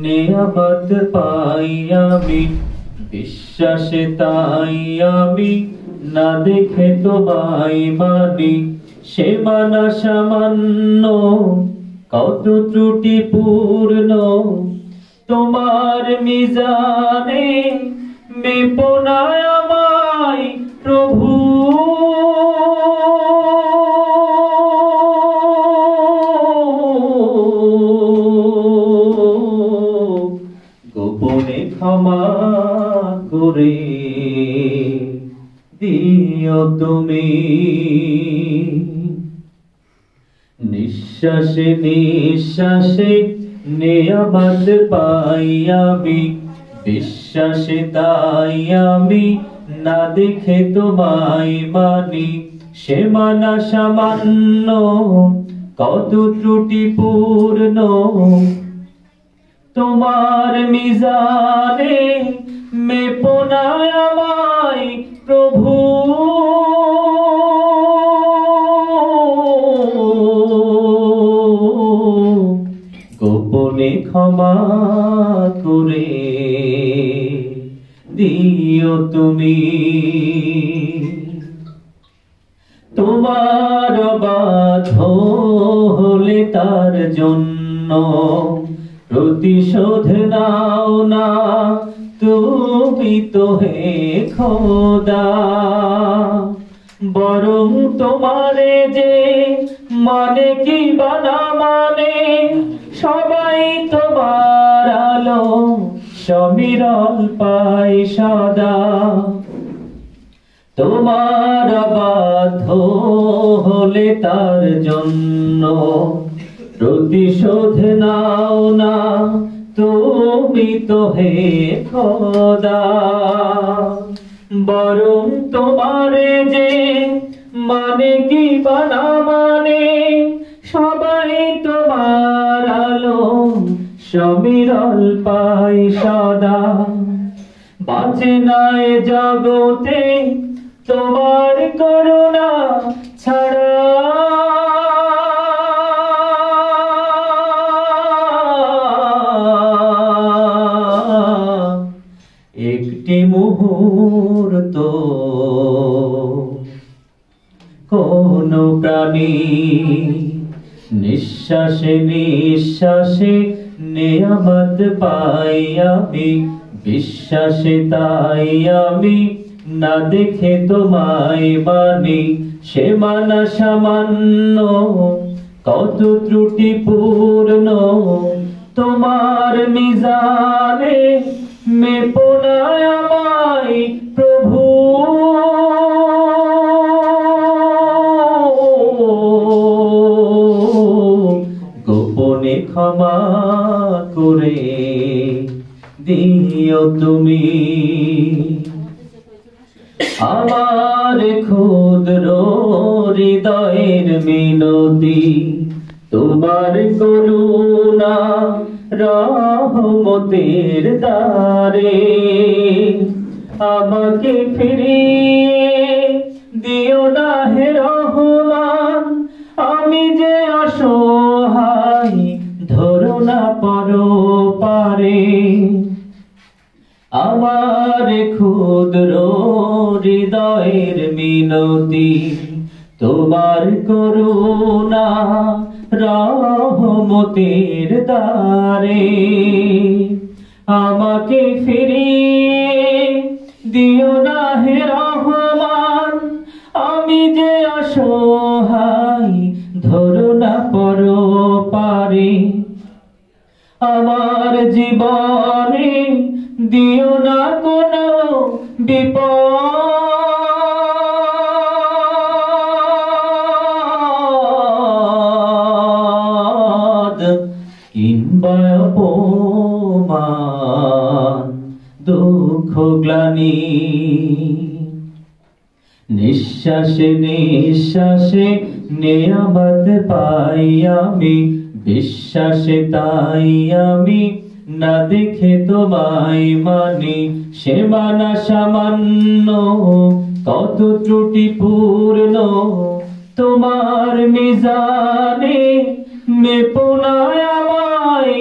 নিয়ামত পাই আমি, বিশ্বাসে তাই আমি না দেখে তোমায় মানি। সে মানা সামান্য, কত ত্রুটি পূর্ণ, তোমার মিজানে মেপো না আমায় প্রভু। গোপনে ক্ষমা করে দিও তুমি, নিঃশ্বাসে নিঃশ্বাসে নিয়ামত পাই আমি, বিশ্বাসে তাই আমি না দেখে তোমায় মানি। সে মানা সামান্য, কত ত্রুটি পূর্ণ, তোমার মিজানে মেপো না আমায় প্রভু। গোপনে ক্ষমা করে দিও তুমি, তোমার বাধ্য হলে তার জন্য প্রতিশোধ নাও না তুমি তো হে খোদা। বরং তোমারে যে মানে কি বানা মানে, সবাই তোমার আলো সমীরণ পাই সদা। তোমার বাধ্য হলে তার জন্য প্রতিশোধ নাও না তুমি তো হে খোদা। বরং তোমারে যে মানে কি বানা মানে, সবাই তোমার আলো সমীরণ পাই সদা। বাঁচে না এ জগতে তোমার করুণা ছাড়া, একটি মুহূর্ত কোন প্রাণী। নিঃশ্বাসে নিঃশ্বাসে নিয়ামত পাই আমি, বিশ্বাসে তাই আমি না দেখে তোমায় মানি। সে মানা সামান্য, কত ত্রুটি পূর্ণ, তোমার মিজানে মেপো না আমায় প্রভু। গোপনে ক্ষমা করে দিও তুমি, আমার ক্ষুদ্র হৃদয়ের মিনতি। তোমার করুণা রহমতের দ্বারে আমাকে ফিরিয়ে দিও না হে রহমান। আমি যে অসহায় ধরো না পরপারে, আমার ক্ষুদ্র হৃদয়ের মিনতি। তোমার করুণা রহমতের দ্বারে আমাকে ফিরিয়ে দিও না হে রহমান। আমি যে অসহায় ধরো না পরপারে, আমার জীবনে দিও না কোনো বিপদ, কিংবা অপমান দুঃখ গ্লানি। নিঃশ্বাসে নিঃশ্বাসে নিয়ামত পাই আমি, বিশ্বাসে তাই আমি না দেখে তোমায় মানি। সে মানা সামান্য, কত ত্রুটি পূর্ণ, তোমার মিজানে মেপো না আমায়।